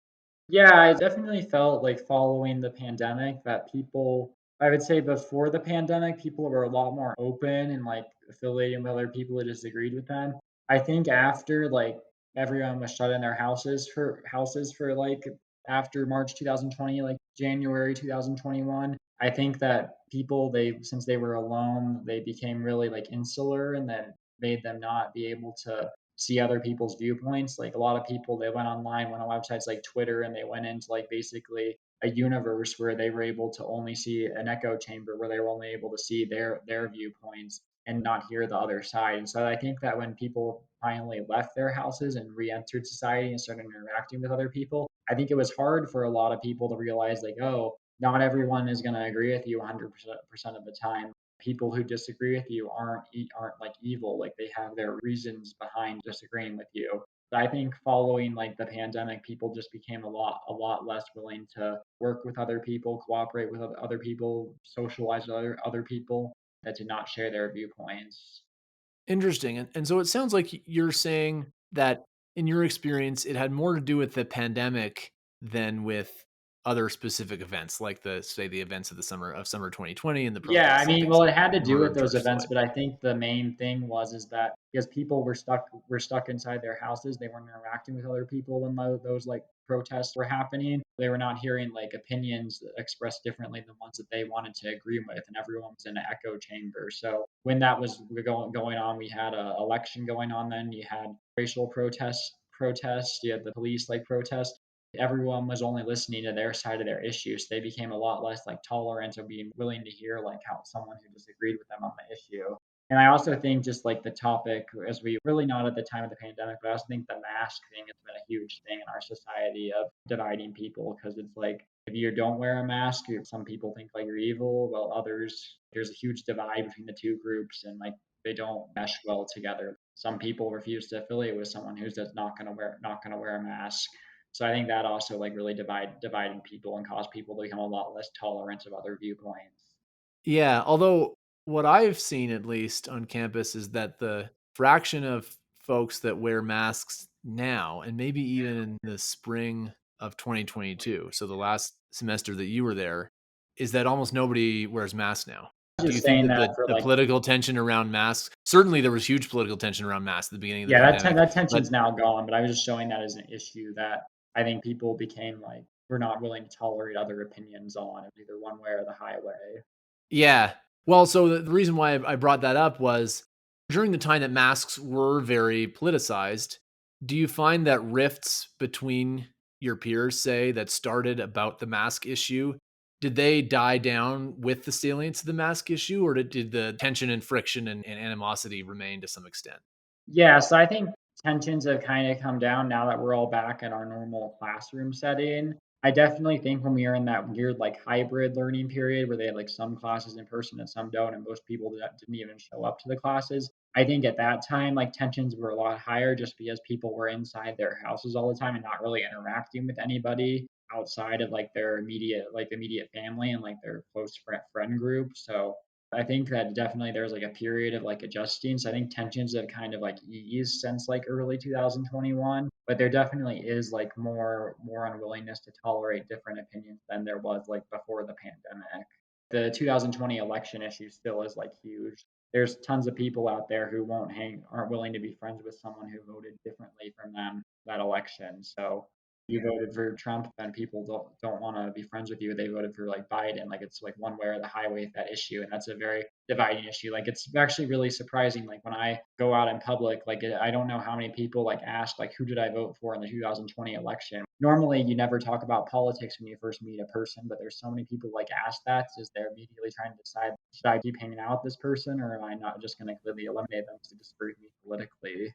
Yeah, I definitely felt like following the pandemic that I would say before the pandemic, people were a lot more open and like affiliating with other people who disagreed with them. I think after like everyone was shut in their houses for like after March 2020, like January 2021, I think that people since they were alone, they became really like insular and that made them not be able to see other people's viewpoints. Like a lot of people, they went online, went on websites like Twitter, and they went into like basically a universe where they were able to only see an echo chamber, where they were only able to see their viewpoints and not hear the other side. And so I think that when people finally left their houses and re-entered society and started interacting with other people, I think it was hard for a lot of people to realize like, oh, not everyone is going to agree with you 100% of the time. People who disagree with you aren't like evil. Like they have their reasons behind disagreeing with you. But I think following like the pandemic, people just became a lot less willing to work with other people, cooperate with other people, socialize with other people that did not share their viewpoints. Interesting. And so it sounds like you're saying that in your experience, it had more to do with the pandemic than with other specific events, like the events of the summer 2020 and the Yeah, I protests and mean, things well, like it had to the do murder with of those George events, Floyd. but I think the main thing is that because people were stuck inside their houses, they weren't interacting with other people when those like protests were happening. They were not hearing like opinions expressed differently than ones that they wanted to agree with, and everyone was in an echo chamber. So when that was going on, we had a election going on. Then you had racial protests. You had the police like protest everyone was only listening to their side of their issues. They became a lot less like tolerant of being willing to hear like how someone who disagreed with them on the issue. And I also think just like the topic, as we really not at the time of the pandemic, but I also think the mask thing has been a huge thing in our society of dividing people because it's like if you don't wear a mask, some people think like you're evil, while others there's a huge divide between the two groups and like they don't mesh well together. Some people refuse to affiliate with someone who's just not gonna wear a mask. So I think that also like really dividing people and cause people to become a lot less tolerant of other viewpoints. Yeah, although what I've seen at least on campus is that the fraction of folks that wear masks now, and maybe even in the spring of 2022, so the last semester that you were there, is that almost nobody wears masks now. Do you Just think saying that that the for the like political tension around masks, certainly there was huge political tension around masks at the beginning of the yeah, pandemic, that but tension's now gone, but I was just showing that as an issue that I think people became like we're not willing to tolerate other opinions on it, either one way or the highway. yeah. Well, so the reason why I brought that up was during the time that masks were very politicized, do you find that rifts between your peers, say, that started about the mask issue, did they die down with the salience of the mask issue, or did the tension and friction and animosity remain to some extent? Yeah, so I think tensions have kind of come down now that we're all back in our normal classroom setting. I definitely think when we were in that weird like hybrid learning period where they had like some classes in person and some don't, and most people didn't even show up to the classes. I think at that time, like tensions were a lot higher just because people were inside their houses all the time and not really interacting with anybody outside of like their immediate family and like their close friend group. So I think that definitely there's like a period of like adjusting. So I think tensions have kind of like eased since like early 2021, but there definitely is like more unwillingness to tolerate different opinions than there was like before the pandemic. The 2020 election issue still is like huge. There's tons of people out there who aren't willing to be friends with someone who voted differently from them that election. So you voted for Trump, then people don't want to be friends with you. They voted for like Biden. Like it's like one way or the highway with that issue, and that's a very dividing issue. Like it's actually really surprising. Like when I go out in public, like I don't know how many people like ask like who did I vote for in the 2020 election. Normally, you never talk about politics when you first meet a person, but there's so many people like ask that because they're immediately trying to decide should I keep hanging out with this person or am I not just going to completely eliminate them to disagree with me politically.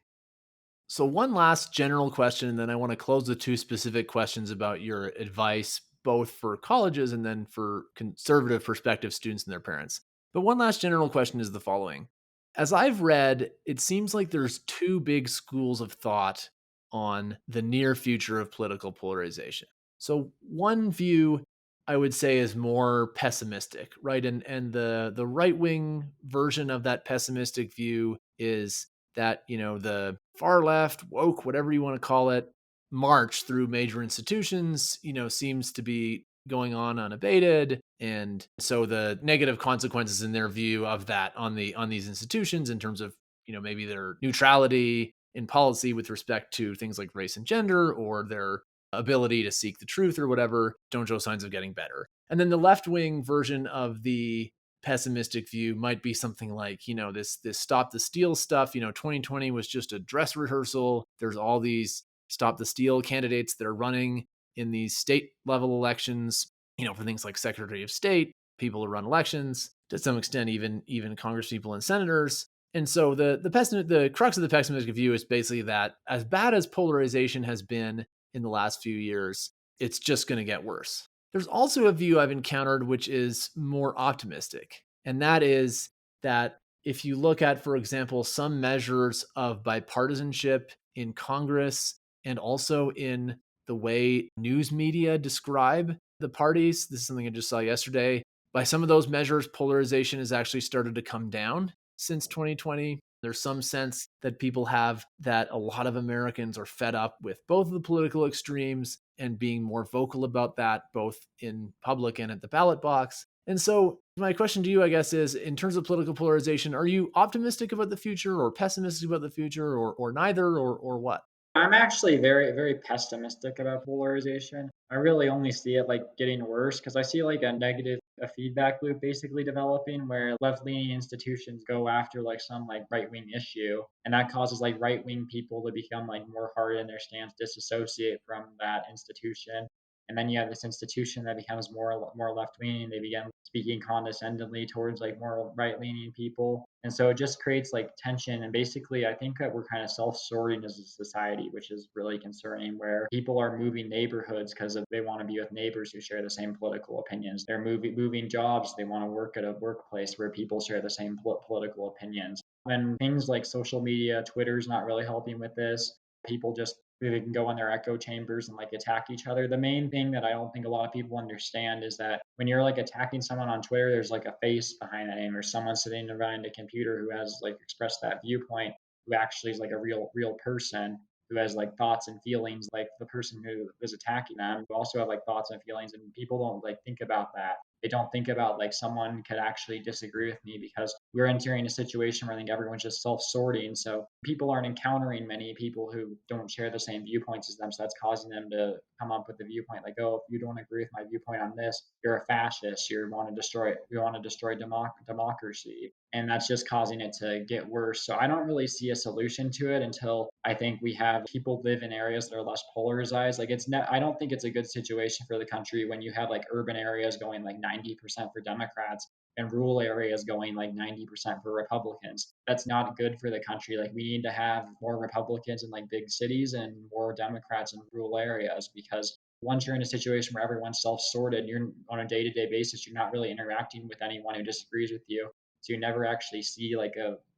So, one last general question, and then I want to close the two specific questions about your advice, both for colleges and then for conservative perspective students and their parents. But one last general question is the following. As I've read, it seems like there's two big schools of thought on the near future of political polarization. So, one view I would say is more pessimistic, right? And the right wing version of that pessimistic view is that, the far left, woke, whatever you want to call it, march through major institutions, seems to be going on unabated. And so the negative consequences in their view of that on these institutions in terms of, maybe their neutrality in policy with respect to things like race and gender or their ability to seek the truth or whatever, don't show signs of getting better. And then the left wing version of the pessimistic view might be something like, this stop the steal stuff. 2020 was just a dress rehearsal. There's all these stop the steal candidates that are running in these state level elections, for things like Secretary of State, people who run elections, to some extent, even Congress people and senators. And so the crux of the pessimistic view is basically that as bad as polarization has been in the last few years, it's just going to get worse. There's also a view I've encountered which is more optimistic, and that is that if you look at, for example, some measures of bipartisanship in Congress and also in the way news media describe the parties, this is something I just saw yesterday. By some of those measures, polarization has actually started to come down since 2020. There's some sense that people have that a lot of Americans are fed up with both of the political extremes and being more vocal about that, both in public and at the ballot box. And so, my question to you, I guess, is in terms of political polarization, are you optimistic about the future or pessimistic about the future or neither or what? I'm actually very pessimistic about polarization. I really only see it like getting worse because I see like a feedback loop basically developing where left-leaning institutions go after like some like right-wing issue and that causes like right-wing people to become like more hard in their stance, disassociate from that institution. And then you have this institution that becomes more left leaning. They begin speaking condescendingly towards like more right leaning people, and so it just creates like tension. And basically, I think that we're kind of self sorting as a society, which is really concerning. Where people are moving neighborhoods because they want to be with neighbors who share the same political opinions. They're moving jobs. They want to work at a workplace where people share the same political opinions. And things like social media, Twitter's not really helping with this. People just they can go in their echo chambers and like attack each other. The main thing that I don't think a lot of people understand is that when you're like attacking someone on Twitter, there's like a face behind that name, or someone sitting behind a computer who has like expressed that viewpoint, who actually is like a real person who has like thoughts and feelings like the person who was attacking them, who also have like thoughts and feelings. And people don't like think about that. They don't think about like someone could actually disagree with me, because we're entering a situation where I think everyone's just self-sorting. So people aren't encountering many people who don't share the same viewpoints as them. So that's causing them to come up with the viewpoint like, oh, if you don't agree with my viewpoint on this, you're a fascist. You want to destroy democracy. And that's just causing it to get worse. So I don't really see a solution to it until I think we have people live in areas that are less polarized. Like I don't think it's a good situation for the country when you have like urban areas going like 90% for Democrats and rural areas going like 90% for Republicans. That's not good for the country. Like we need to have more Republicans in like big cities and more Democrats in rural areas, because once you're in a situation where everyone's self-sorted, you're on a day-to-day basis, you're not really interacting with anyone who disagrees with you. So you never actually see like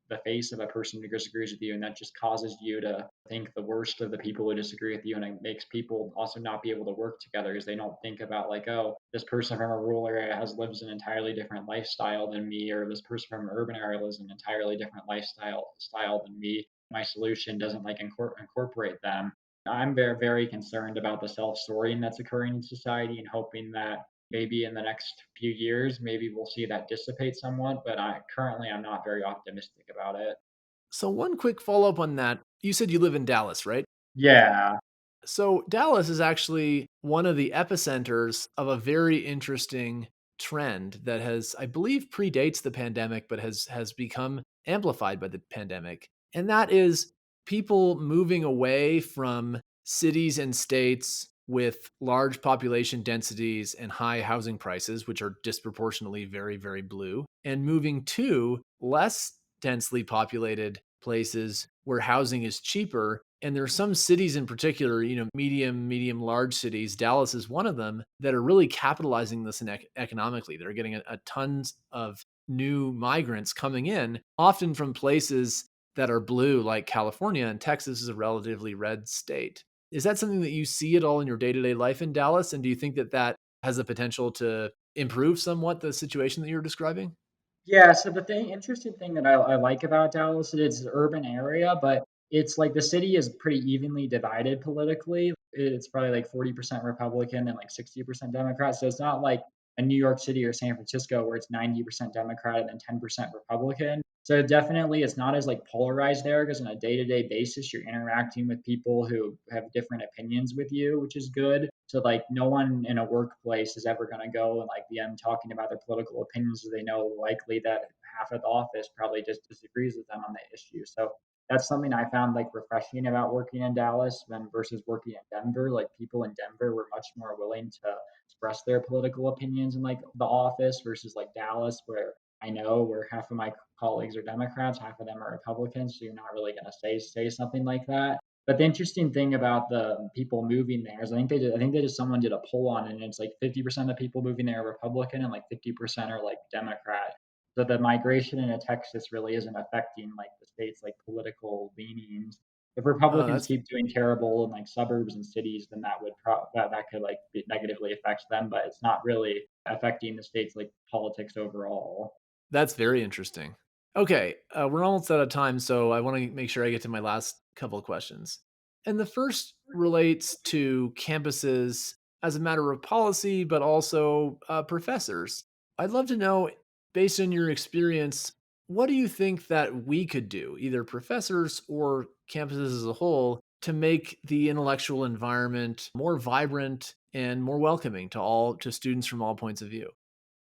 the face of a person who disagrees with you, and that just causes you to think the worst of the people who disagree with you, and it makes people also not be able to work together because they don't think about like, oh, this person from a rural area lives an entirely different lifestyle than me, or this person from an urban area lives an entirely different lifestyle than me. My solution doesn't like incorporate them. I'm very concerned about the self-sorting that's occurring in society, and hoping that maybe in the next few years, maybe we'll see that dissipate somewhat. But I'm not very optimistic about it. So, one quick follow up on that. You said you live in Dallas, right? Yeah. So, Dallas is actually one of the epicenters of a very interesting trend that has, I believe, predates the pandemic, but has become amplified by the pandemic. And that is people moving away from cities and states with large population densities and high housing prices, which are disproportionately very blue, and moving to less densely populated places where housing is cheaper. And there are some cities in particular, medium, large cities. Dallas is one of them, that are really capitalizing this economically. They're getting a tons of new migrants coming in, often from places that are blue, like California, and Texas is a relatively red state. Is that something that you see at all in your day-to-day life in Dallas? And do you think that that has the potential to improve somewhat the situation that you're describing? Yeah, so interesting thing that I like about Dallas is it's an urban area, but it's like the city is pretty evenly divided politically. It's probably like 40% Republican and like 60% Democrat. So it's not like a New York City or San Francisco where it's 90% Democrat and then 10% Republican. So definitely it's not as like polarized there, because on a day-to-day basis you're interacting with people who have different opinions with you, which is good. So like no one in a workplace is ever going to go and like them talking about their political opinions, so they know likely that half of the office probably just disagrees with them on the issue. So that's something I found like refreshing about working in Dallas versus working in Denver. Like people in Denver were much more willing to express their political opinions in like the office versus like Dallas, where half of my colleagues are Democrats, half of them are Republicans. So you're not really going to say something like that. But the interesting thing about the people moving there is someone did a poll on it, and it's like 50% of the people moving there are Republican and like 50% are like Democrat. So the migration into Texas really isn't affecting like the state's like political leanings. If Oh, Republicans that's keep doing terrible in like suburbs and cities, then that could like negatively affect them, but it's not really affecting the state's like politics overall. That's very interesting. Okay, we're almost out of time, so I want to make sure I get to my last couple of questions. And the first relates to campuses as a matter of policy, but also professors. I'd love to know, based on your experience, what do you think that we could do, either professors or campuses as a whole, to make the intellectual environment more vibrant and more welcoming to students from all points of view?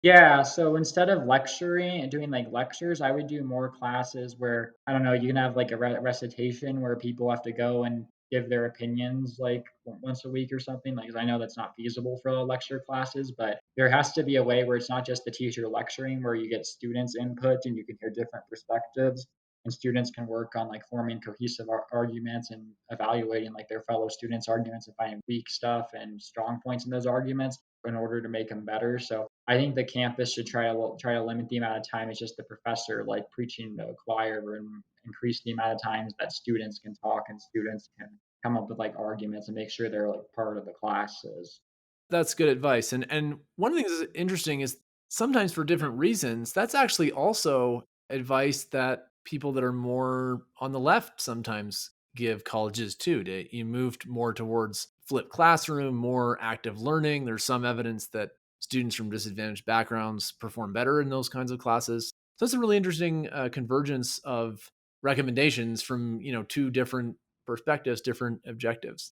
Yeah, so instead of lecturing and doing like lectures, I would do more classes where, I don't know, you can have like a recitation where people have to go and give their opinions like once a week or something. Like, 'cause I know that's not feasible for the lecture classes, but there has to be a way where it's not just the teacher lecturing, where you get students' input and you can hear different perspectives, and students can work on like forming cohesive arguments and evaluating like their fellow students' arguments and finding weak stuff and strong points in those arguments in order to make them better. So I think the campus should try to limit the amount of time it's just the professor like preaching to a choir, and increase the amount of times that students can talk and students can come up with like arguments and make sure they're like part of the classes. That's good advice. And one of the things that's interesting is sometimes for different reasons, that's actually also advice that people that are more on the left sometimes give colleges too. You moved more towards flipped classroom, more active learning. There's some evidence that students from disadvantaged backgrounds perform better in those kinds of classes. So it's a really interesting convergence of recommendations from two different perspectives, different objectives.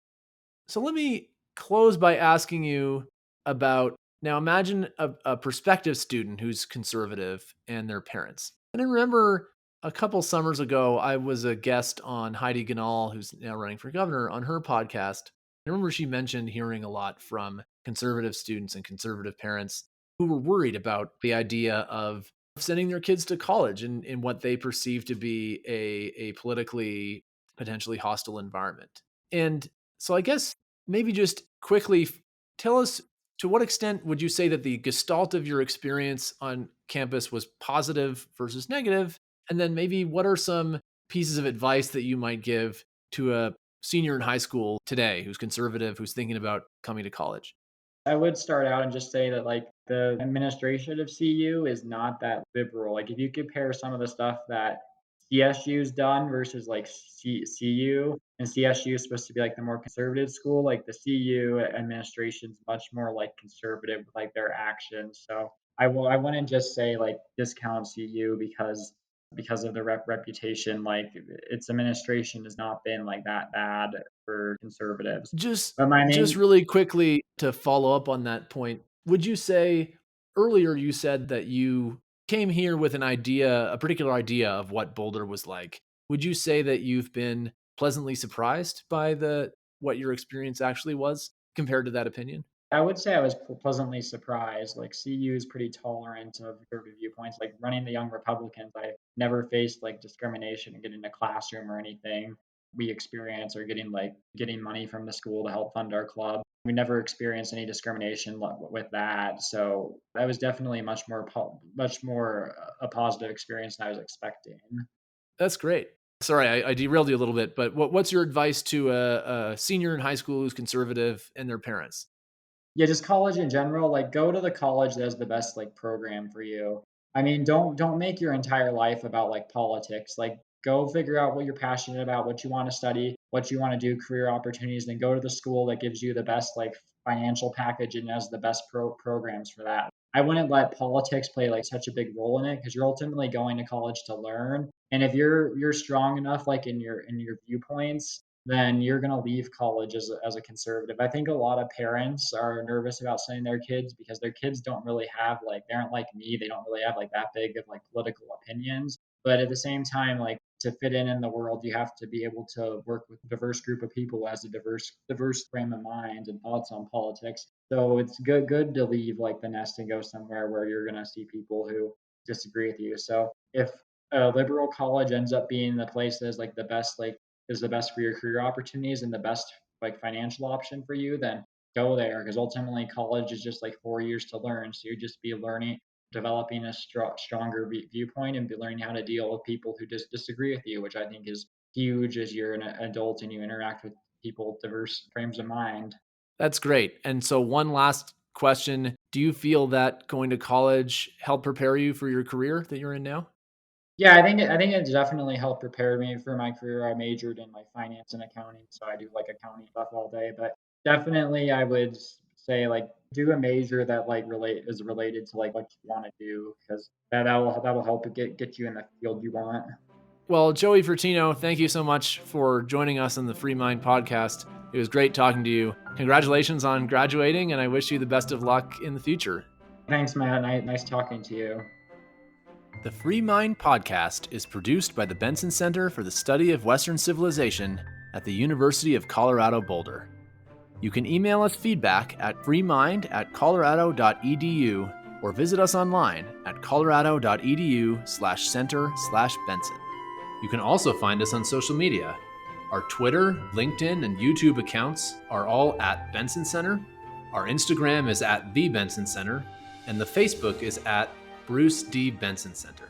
So let me close by asking you about now imagine a prospective student who's conservative and their parents. And I remember a couple summers ago, I was a guest on Heidi Ganahl, who's now running for governor, on her podcast. I remember she mentioned hearing a lot from conservative students and conservative parents who were worried about the idea of sending their kids to college in what they perceive to be a politically potentially hostile environment. And so I guess maybe just quickly tell us, to what extent would you say that the gestalt of your experience on campus was positive versus negative? And then maybe what are some pieces of advice that you might give to a senior in high school today who's conservative, who's thinking about coming to college? I would start out and just say that like the administration of CU is not that liberal. Like if you compare some of the stuff that CSU's done versus like CU, and CSU is supposed to be like the more conservative school, like the CU administration's much more like conservative with like their actions. So I wouldn't just say like discount CU because of the reputation. Like its administration has not been like that bad for conservatives. Just But my just main really quickly to follow up on that point, would you say earlier you said that you came here with an idea, a particular idea of what Boulder was like. Would you say that you've been pleasantly surprised by the what your experience actually was compared to that opinion? I would say I was pleasantly surprised. Like CU is pretty tolerant of conservative viewpoints. Like running the Young Republicans, I never faced like discrimination and getting in a classroom or anything we experience, or getting money from the school to help fund our club. We never experienced any discrimination with that. So that was definitely much more a positive experience than I was expecting. That's great. Sorry, I derailed you a little bit, but what's your advice to a senior in high school who's conservative and their parents? Yeah, just college in general, like go to the college that has the best like program for you. I mean, don't make your entire life about like politics. Like go figure out what you're passionate about, what you want to study, what you want to do, career opportunities, then go to the school that gives you the best like financial package and has the best programs for that. I wouldn't let politics play like such a big role in it, because you're ultimately going to college to learn. And if you're strong enough like in your viewpoints, then you're going to leave college as a conservative. I think a lot of parents are nervous about sending their kids because their kids don't really have like, they aren't like me. They don't really have like that big of like political opinions. But at the same time, like to fit in the world, you have to be able to work with a diverse group of people who has a diverse frame of mind and thoughts on politics. So it's good to leave like the nest and go somewhere where you're going to see people who disagree with you. So if a liberal college ends up being the place that is like the best for your career opportunities and the best like financial option for you, then go there, because ultimately college is just like 4 years to learn. So you just be learning, developing a stronger viewpoint, and be learning how to deal with people who just disagree with you, which I think is huge as you're an adult and you interact with people with diverse frames of mind. That's great. And so one last question, do you feel that going to college helped prepare you for your career that you're in now? Yeah, I think it definitely helped prepare me for my career. I majored in like finance and accounting, so I do like accounting stuff all day. But definitely, I would say like do a major that like is related to like what you want to do, because that will help get you in the field you want. Well, Joey Fratino, thank you so much for joining us on the Free Mind podcast. It was great talking to you. Congratulations on graduating, and I wish you the best of luck in the future. Thanks, Matt. Nice talking to you. The Free Mind podcast is produced by the Benson Center for the Study of Western Civilization at the University of Colorado Boulder. You can email us feedback at freemind@colorado.edu or visit us online at colorado.edu/center/Benson. You can also find us on social media. Our Twitter, LinkedIn, and YouTube accounts are all at Benson Center. Our Instagram is at The Benson Center, and the Facebook is at Bruce D. Benson Center.